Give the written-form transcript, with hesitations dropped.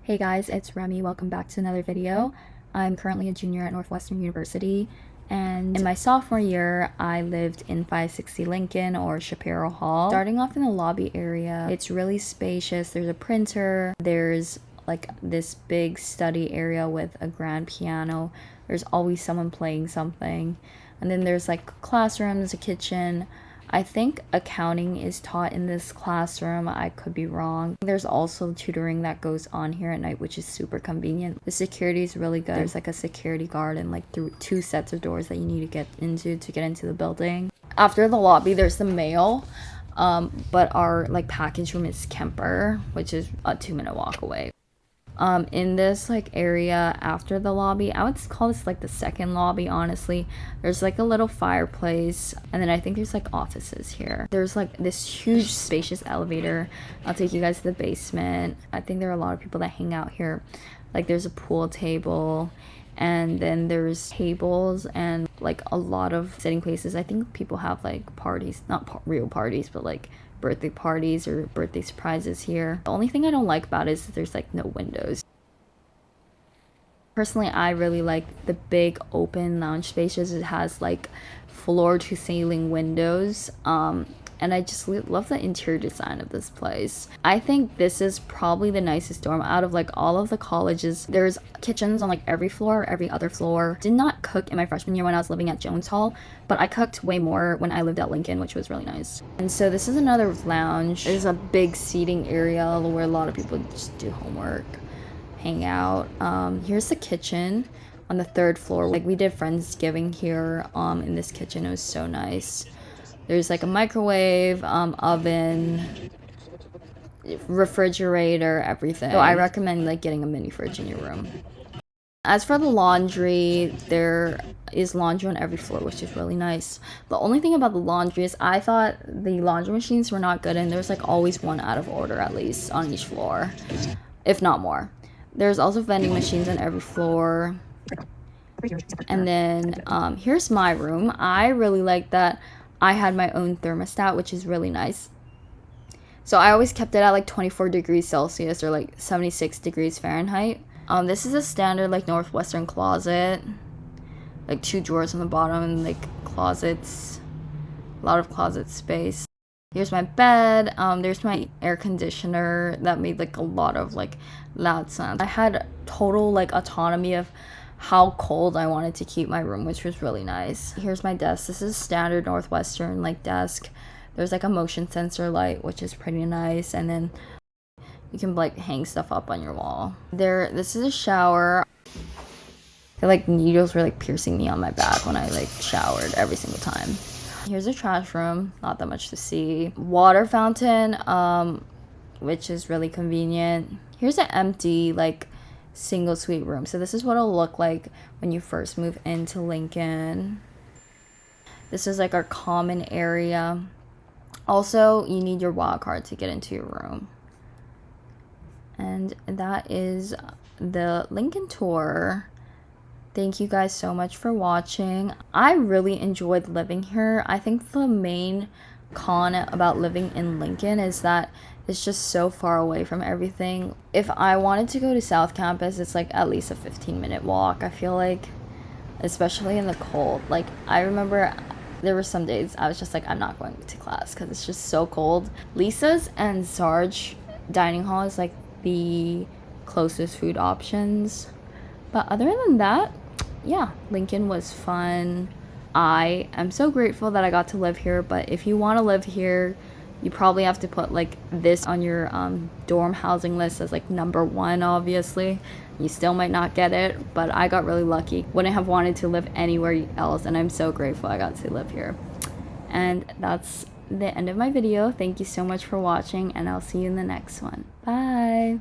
Hey guys, it's Remy. Welcome back to another video. I'm currently a junior at Northwestern University, and in my sophomore year, I lived in 560 Lincoln or Schapiro Hall. Starting off in the lobby area, it's really spacious. There's a printer, there's like this big study area with a grand piano. There's always someone playing something. And then there's like classrooms, a kitchen. I think accounting is taught in this classroom. I could be wrong. There's also tutoring that goes on here at night, which is super convenient. The security is really good. There's like a security guard and like through 2 sets of doors that you need to get into the building. After the lobby, there's the mail. But our like package room is Kemper, which is a 2-minute walk away. In this like area after the lobby, I would call this like the second lobby, honestly. There's like a little fireplace, and then I think there's like offices here. There's like this huge spacious elevator. I'll take you guys to the basement. I think there are a lot of people that hang out here. Like there's a pool table, and then there's tables and like a lot of sitting places. I think people have like parties, not real parties, but like birthday parties or birthday surprises here. The only thing I don't like about it is that there's like no windows. Personally, I really like the big open lounge spaces. It has like floor to ceiling windows, and I just love the interior design of this place. I think this is probably the nicest dorm out of like all of the colleges. There's kitchens on like every floor, every other floor. Did not cook in my freshman year when I was living at Jones Hall, but I cooked way more when I lived at Lincoln, which was really nice. And so this is another lounge. There's a big seating area where a lot of people just do homework, hang out. Here's the kitchen on the 3rd floor. Like we did Friendsgiving here in this kitchen. It was so nice. There's like a microwave, oven, refrigerator, everything. So I recommend like getting a mini fridge in your room. As for the laundry, there is laundry on every floor, which is really nice. The only thing about the laundry is I thought the laundry machines were not good, and there's like always one out of order at least on each floor, if not more. There's also vending machines on every floor. And then here's my room. I really like that I had my own thermostat, which is really nice. So I always kept it at like 24 degrees Celsius or like 76 degrees Fahrenheit. This is a standard like Northwestern closet. Like 2 drawers on the bottom and like closets. A lot of closet space. Here's my bed. There's my air conditioner that made like a lot of like loud sounds. I had total like autonomy of how cold I wanted to keep my room, which was really nice. Here's my desk. This is standard Northwestern like desk. There's like a motion sensor light, which is pretty nice, and then you can like hang stuff up on your wall. This is a shower. I feel like needles were like piercing me on my back when I like showered every single time. Here's a trash room, not that much to see. Water fountain, which is really convenient. Here's an empty like single suite room. So this is what it'll look like when you first move into Lincoln. This is like our common area. Also, you need your wild card to get into your room. And that is the Lincoln tour. Thank you guys so much for watching. I really enjoyed living here. I think the main con about living in Lincoln is that it's just so far away from everything. If I wanted to go to South Campus, it's like at least a 15-minute walk. I feel like, especially in the cold. Like I remember there were some days I was just like, I'm not going to class because it's just so cold. Lisa's and Sarge dining hall is like the closest food options. But other than that, yeah, Lincoln was fun. I am so grateful that I got to live here, but if you want to live here, you probably have to put like this on your dorm housing list as like number 1, obviously. You still might not get it, but I got really lucky. Wouldn't have wanted to live anywhere else, and I'm so grateful I got to live here. And that's the end of my video. Thank you so much for watching, and I'll see you in the next one. Bye!